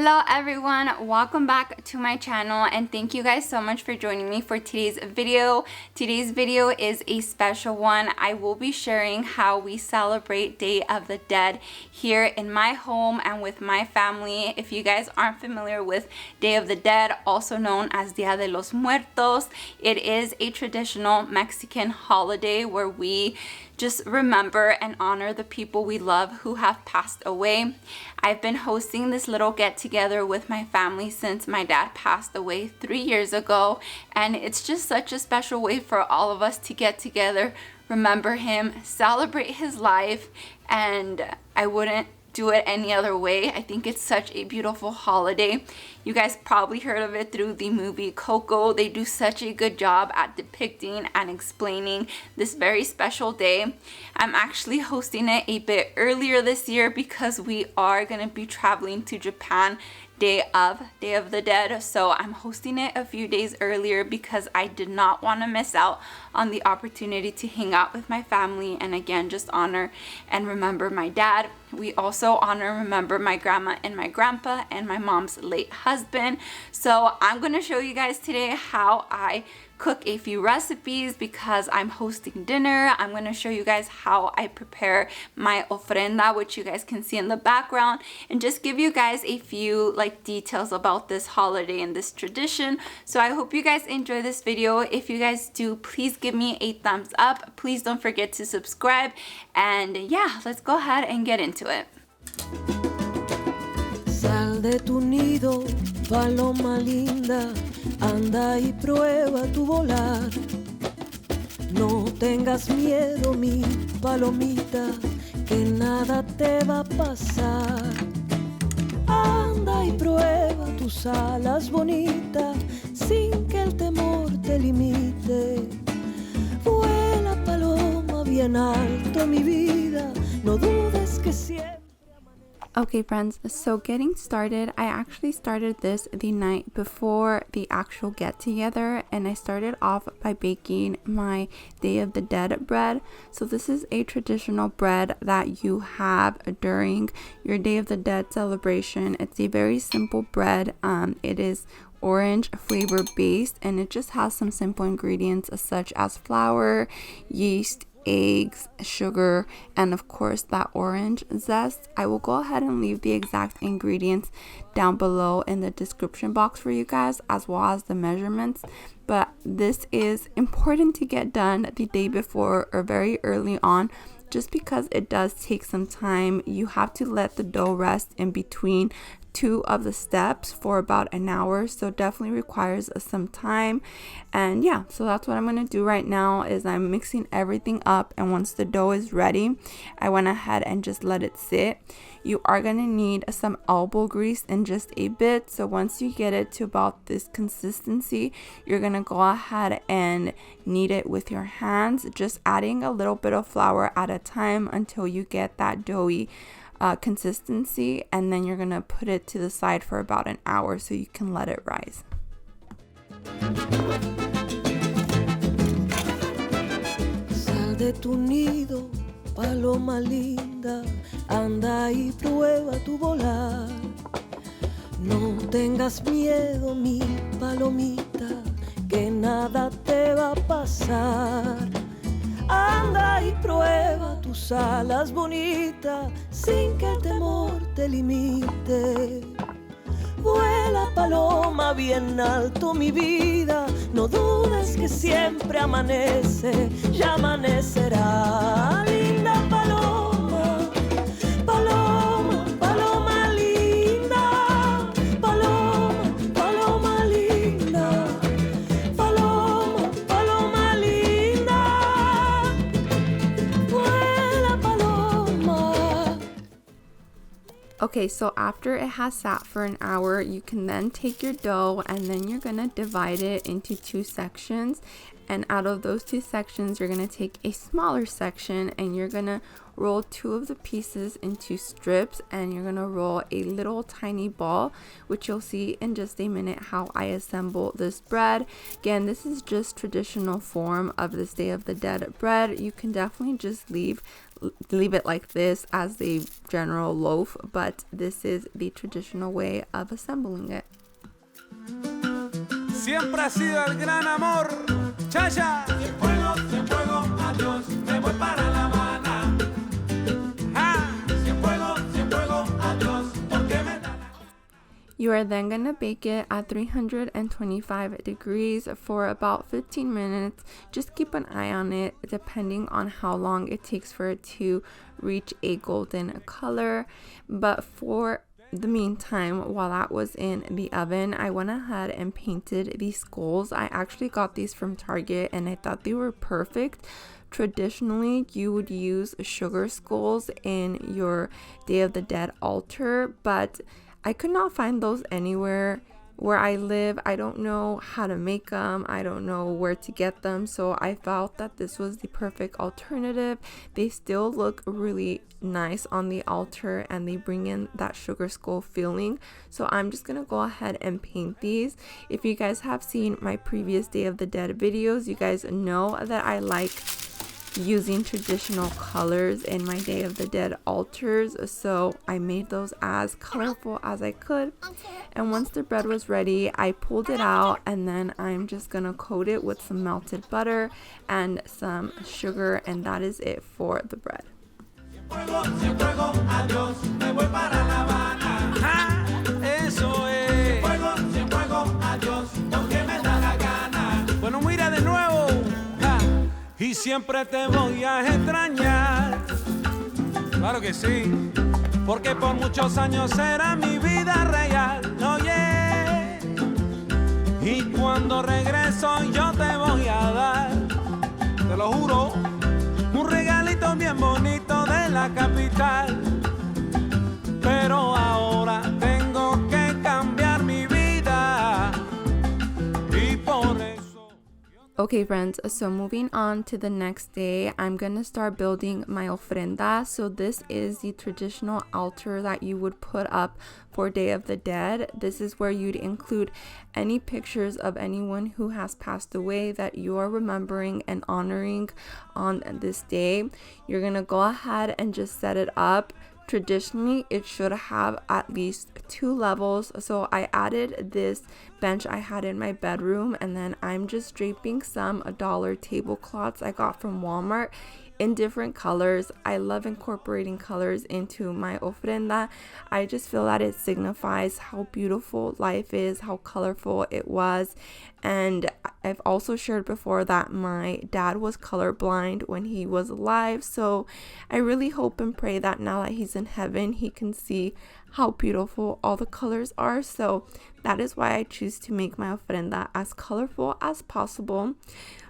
Hello everyone, welcome back to my channel and thank you guys so much for joining me for today's video. Today's video is a special one. I will be sharing how we celebrate Day of the Dead here in my home and with my family. If you guys aren't familiar with Day of the Dead, also known as Dia de los Muertos, it is a traditional Mexican holiday where we just remember and honor the people we love who have passed away. I've been hosting this little get together with my family since my dad passed away 3 years ago, and it's just such a special way for all of us to get together, remember him, celebrate his life, and I wouldn't do it any other way. I think it's such a beautiful holiday. You guys probably heard of it through the movie Coco. They do such a good job at depicting and explaining this very special day. I'm actually hosting it a bit earlier this year because we are going to be traveling to Japan Day of the Dead, so I'm hosting it a few days earlier because I did not want to miss out on the opportunity to hang out with my family and again just honor and remember my dad. We also honor and remember my grandma and my grandpa and my mom's late husband. So I'm going to show you guys today how I cook a few recipes because I'm hosting dinner. I'm going to show you guys how I prepare my ofrenda, which you guys can see in the background, and just give you guys a few details about this holiday and this tradition. So I hope you guys enjoy this video. If you guys do, please give me a thumbs up. Please don't forget to subscribe, and yeah, let's go ahead and get into it. Sal de tu nido, paloma linda, anda y prueba tu volar. No tengas miedo, mi palomita, que nada te va a pasar. Anda y prueba tus alas bonitas, sin que el temor te limite. Vuela paloma bien alto, mi vida, no dudes que siempre. Okay friends, so getting started, I actually started this the night before the actual get together, and I started off by baking my Day of the Dead bread. So this is a traditional bread that you have during your Day of the Dead celebration. It's a very simple bread. It is orange flavor based, and it just has some simple ingredients such as flour, yeast, eggs, sugar, and of course that orange zest. I will go ahead and leave the exact ingredients down below in the description box for you guys, as well as the measurements. But this is important to get done the day before or very early on, just because it does take some time. You have to let the dough rest in between two of the steps for about an hour, so definitely requires some time. And yeah, so that's what I'm going to do right now is I'm mixing everything up, and once the dough is ready, I went ahead and just let it sit. You are going to need some elbow grease in just a bit, so once you get it to about this consistency, you're going to go ahead and knead it with your hands, just adding a little bit of flour at a time until you get that doughy consistency, and then you're gonna put it to the side for about an hour so you can let it rise. Sal de tu nido, paloma linda, anda y prueba tu volar. No tengas miedo, mi palomita, que nada te va a pasar. Anda y prueba tus alas bonitas, sin que el temor te limite. Vuela paloma bien alto, mi vida, no dudes que siempre amanece, ya amanecerá. Linda paloma, paloma, paloma linda, paloma, paloma linda, paloma, paloma linda, vuela paloma. Okay, so after it has sat for an hour, you can then take your dough and then you're gonna divide it into two sections, and out of those two sections you're gonna take a smaller section and you're gonna roll two of the pieces into strips, and you're gonna roll a little tiny ball, which you'll see in just a minute how I assemble this bread. Again, this is just traditional form of this Day of the Dead bread. You can definitely just leave leave it like this as a general loaf, but this is the traditional way of assembling it. Siempre ha sido el gran amor. Chaya. Cien fuego, adiós, me voy para La Habana. Cien fuego, adiós, porque me da la... You are then going to bake it at 325 degrees for about 15 minutes. Just keep an eye on it depending on how long it takes for it to reach a golden color. But for the meantime, while that was in the oven, I went ahead and painted these skulls. I actually got these from Target and I thought they were perfect. Traditionally, you would use sugar skulls in your Day of the Dead altar, but I could not find those anywhere where I live. I don't know how to make them. I don't know where to get them. So I felt that this was the perfect alternative. They still look really nice on the altar and they bring in that sugar skull feeling. So I'm just gonna go ahead and paint these. If you guys have seen my previous Day of the Dead videos, you guys know that I like using traditional colors in my Day of the Dead altars, so I made those as colorful as I could. And once the bread was ready, I pulled it out and then I'm just gonna coat it with some melted butter and some sugar, and that is it for the bread. Y siempre te voy a extrañar, claro que sí, porque por muchos años era mi vida real, oye, y cuando regreso yo te voy a dar, te lo juro, un regalito bien bonito de la capital, pero ahora tengo que cambiar mi vida, y por eso. Okay friends, so moving on to the next day, I'm gonna start building my ofrenda. So this is the traditional altar that you would put up for Day of the Dead. This is where you'd include any pictures of anyone who has passed away that you are remembering and honoring on this day. You're gonna go ahead and just set it up. Traditionally, it should have at least 2 levels, so I added this bench I had in my bedroom, and then I'm just draping some $1 tablecloths I got from Walmart in different colors. I love incorporating colors into my ofrenda. I just feel that it signifies how beautiful life is, how colorful it was. And I've also shared before that my dad was colorblind when he was alive, so I really hope and pray that now that he's in heaven, he can see how beautiful all the colors are. So that is why I choose to make my ofrenda as colorful as possible.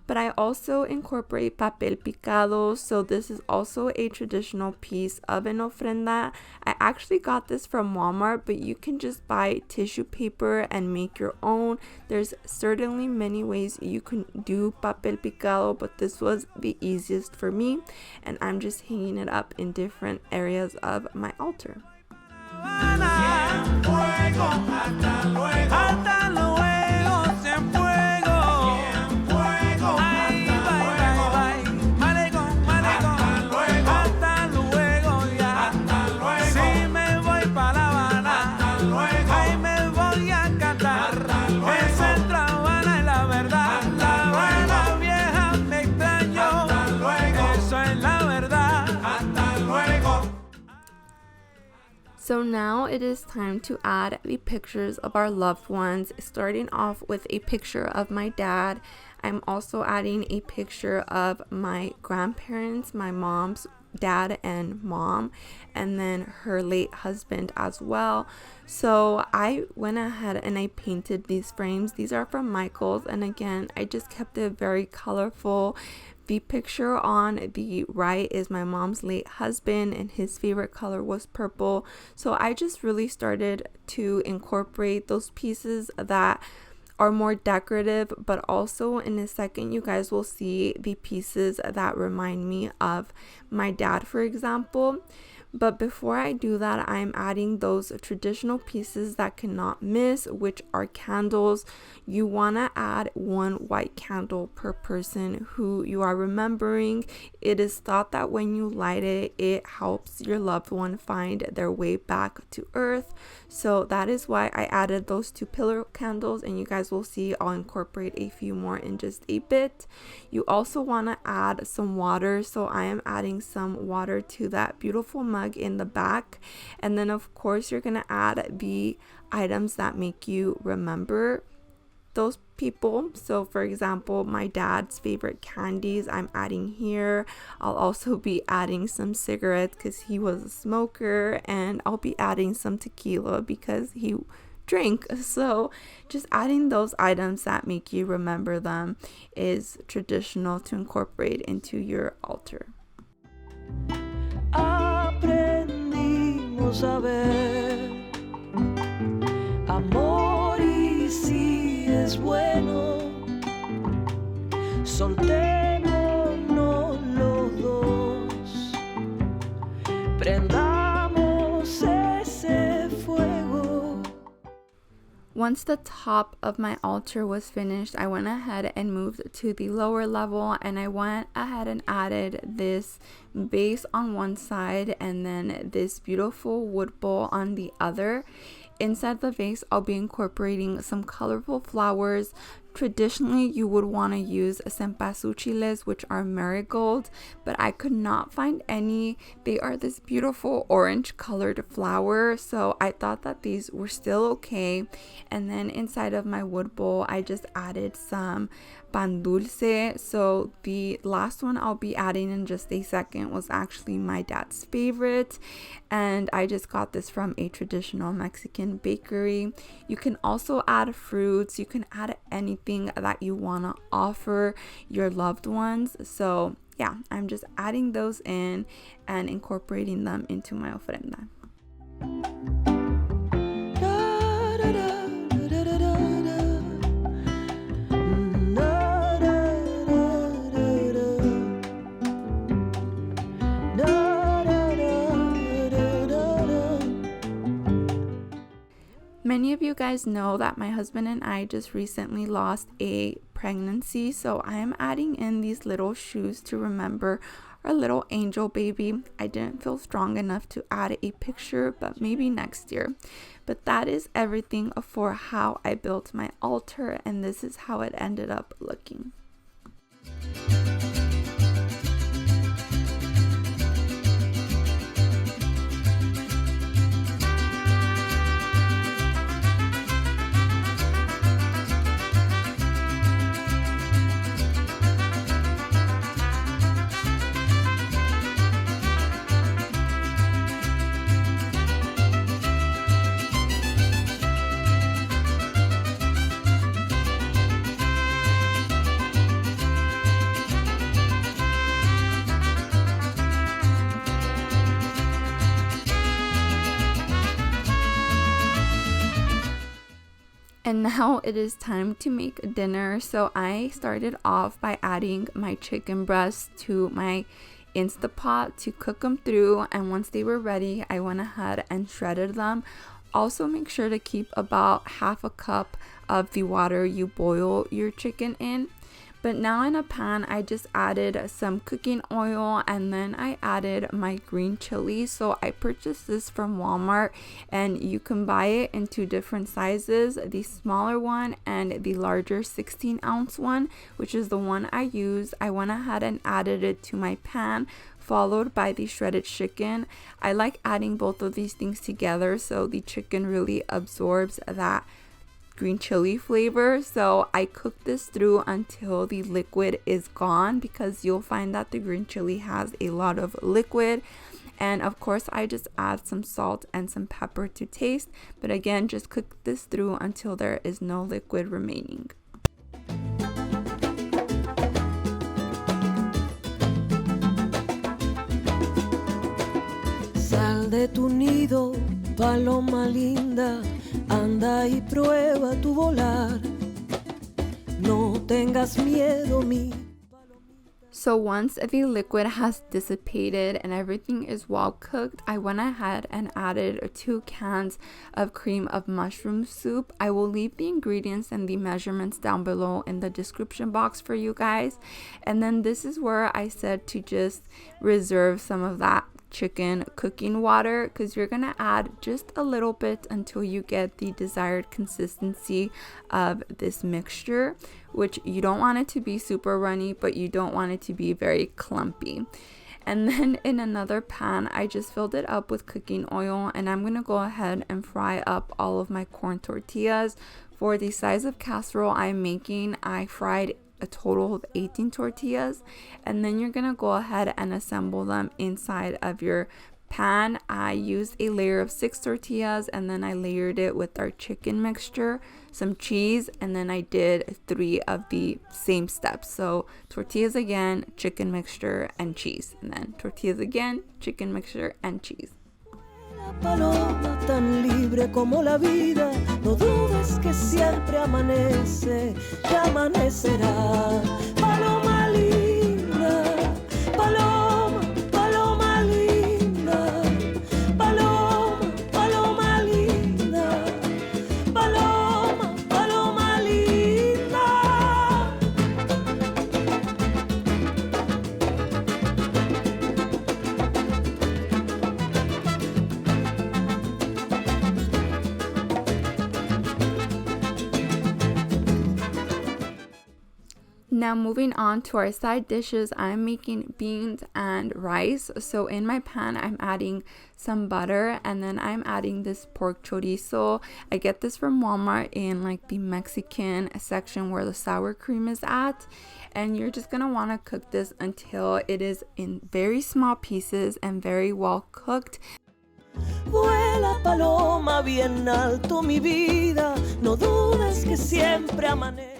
But I also incorporate papel picado, so this is also a traditional piece of an ofrenda. I actually got this from Walmart, but you can just buy tissue paper and make your own. There's certainly many ways you can do papel picado, but this was the easiest for me, and I'm just hanging it up in different areas of my altar. So now it is time to add the pictures of our loved ones, starting off with a picture of my dad. I'm also adding a picture of my grandparents, my mom's dad and mom, and then her late husband as well. So I went ahead and I painted these frames. These are from Michael's, and again, I just kept it very colorful. The picture on the right is my mom's late husband, and his favorite color was purple. So I just really started to incorporate those pieces that are more decorative, but also in a second you guys will see the pieces that remind me of my dad, for example. But before I do that, I'm adding those traditional pieces that cannot miss, which are candles. You want to add 1 white candle per person who you are remembering. It is thought that when you light it, it helps your loved one find their way back to earth. So that is why I added those 2 pillar candles, and you guys will see I'll incorporate a few more in just a bit. You also want to add some water, so I am adding some water to that beautiful mug in the back. And then of course you're gonna add the items that make you remember those people. So for example, my dad's favorite candies I'm adding here. I'll also be adding some cigarettes because he was a smoker, and I'll be adding some tequila because he drank. So just adding those items that make you remember them is traditional to incorporate into your altar. Aprendimos a ver amor, y si es bueno, soltémonos los dos, prendamos ese fuego. Once the top of my altar was finished, I went ahead and moved to the lower level, and I went ahead and added this base on one side and then this beautiful wood bowl on the other. Inside the vase, I'll be incorporating some colorful flowers. Traditionally, you would want to use cempasúchiles, which are marigold, but I could not find any. They are this beautiful orange colored flower, so I thought that these were still okay. And then inside of my wood bowl, I just added some pan dulce. So the last one I'll be adding in just a second was actually my dad's favorite, and I just got this from a traditional Mexican bakery. You can also add fruits, you can add anything that you want to offer your loved ones. So yeah, I'm just adding those in and incorporating them into my ofrenda. Many of you guys know that my husband and I just recently lost a pregnancy, so I am adding in these little shoes to remember our little angel baby. I didn't feel strong enough to add a picture, but maybe next year. But that is everything for how I built my altar, and this is how it ended up looking. And now it is time to make dinner. So I started off by adding my chicken breasts to my Instapot to cook them through, and once they were ready, I went ahead and shredded them. Also make sure to keep about half a cup of the water you boil your chicken in. But now in a pan, I just added some cooking oil, and then I added my green chili. So I purchased this from Walmart, and you can buy it in 2 different sizes, the smaller one and the larger 16-ounce one, which is the one I use. I went ahead and added it to my pan, followed by the shredded chicken. I like adding both of these things together so the chicken really absorbs that green chili flavor. So I cook this through until the liquid is gone, because you'll find that the green chili has a lot of liquid. And of course I just add some salt and some pepper to taste, but again, just cook this through until there is no liquid remaining. Sal de tu nido, paloma linda, anda y prueba tu volar. No tengas miedo, mi. So once the liquid has dissipated and everything is well cooked, I went ahead and added 2 cans of cream of mushroom soup. I will leave the ingredients and the measurements down below in the description box for you guys. And then this is where I said to just reserve some of that chicken cooking water, because you're gonna add just a little bit until you get the desired consistency of this mixture, which you don't want it to be super runny, but you don't want it to be very clumpy. And then in another pan, I just filled it up with cooking oil, and I'm gonna go ahead and fry up all of my corn tortillas. For the size of casserole I'm making, I fried a total of 18 tortillas, and then you're gonna go ahead and assemble them inside of your pan. I used a layer of 6 tortillas, and then I layered it with our chicken mixture, some cheese, and then I did 3 of the same steps. So tortillas again, chicken mixture, and cheese, and then tortillas again, chicken mixture, and cheese. Paloma tan libre como la vida, no dudes que siempre amanece, que amanecerá. Paloma linda, paloma, paloma linda, paloma, paloma linda, paloma, paloma linda. Now moving on to our side dishes, I'm making beans and rice. So in my pan, I'm adding some butter, and then I'm adding this pork chorizo. I get this from Walmart in like the Mexican section where the sour cream is at. And you're just gonna wanna cook this until it is in very small pieces and very well cooked. Vuela paloma bien alto mi vida, no dudes que siempre amanece.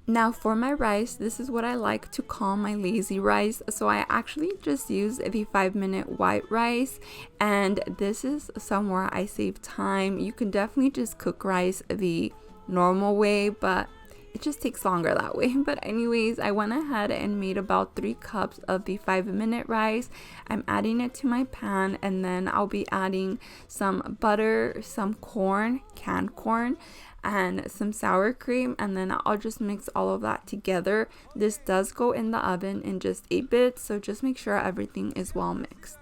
Now for my rice, this is what I like to call my lazy rice. So I actually just use the 5-minute white rice, and this is somewhere I save time. You can definitely just cook rice the normal way, but it just takes longer that way. But anyways, I went ahead and made about 3 cups of the 5-minute rice. I'm adding it to my pan, and then I'll be adding some butter, some corn, canned corn, and some sour cream, and then I'll just mix all of that together. This does go in the oven in just 8 bits, so just make sure everything is well mixed.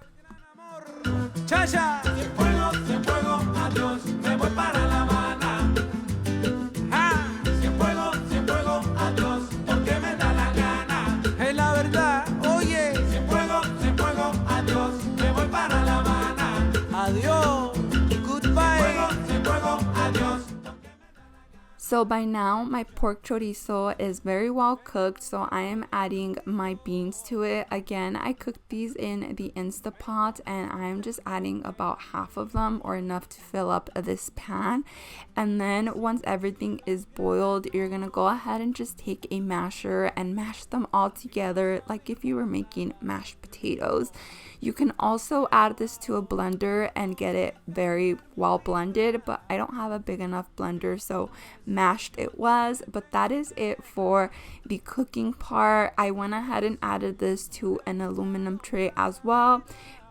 So by now my pork chorizo is very well cooked, so I am adding my beans to it. Again, I cooked these in the Instapot, and I'm just adding about half of them, or enough to fill up this pan. And then once everything is boiled, you're gonna go ahead and just take a masher and mash them all together like if you were making mashed potatoes. You can also add this to a blender and get it very well blended, but I don't have a big enough blender, so mashed it was. But that is it for the cooking part. I went ahead and added this to an aluminum tray as well.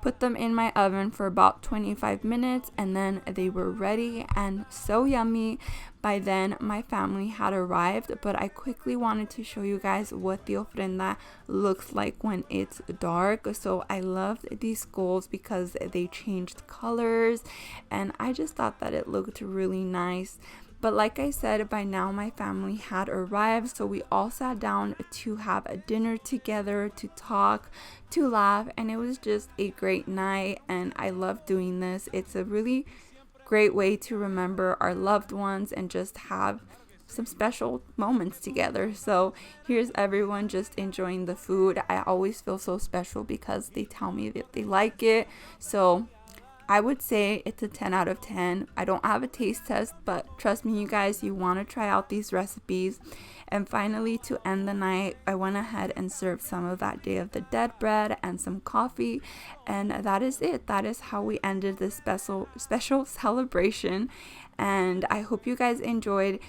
Put them in my oven for about 25 minutes, and then they were ready and so yummy. By then my family had arrived, but I quickly wanted to show you guys what the ofrenda looks like when it's dark. So I loved these skulls because they changed colors, and I just thought that it looked really nice. But like I said, by now my family had arrived, so we all sat down to have a dinner together, to talk, to laugh, and it was just a great night, and I love doing this. It's a really great way to remember our loved ones and just have some special moments together. So here's everyone just enjoying the food. I always feel so special because they tell me that they like it. So I would say it's a 10 out of 10. I don't have a taste test, but trust me, you guys, you want to try out these recipes. And finally, to end the night, I went ahead and served some of that Day of the Dead bread and some coffee. And that is it. That is how we ended this special celebration. And I hope you guys enjoyed.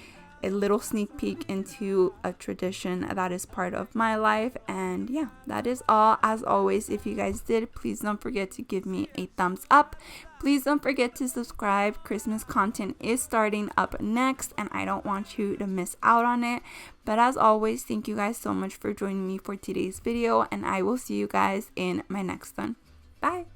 a little sneak peek into a tradition that is part of my life. And yeah, that is all. As always, if you guys did, please don't forget to give me a thumbs up. Please don't forget to subscribe. Christmas content is starting up next, and I don't want you to miss out on it. But as always, thank you guys so much for joining me for today's video, and I will see you guys in my next one. Bye.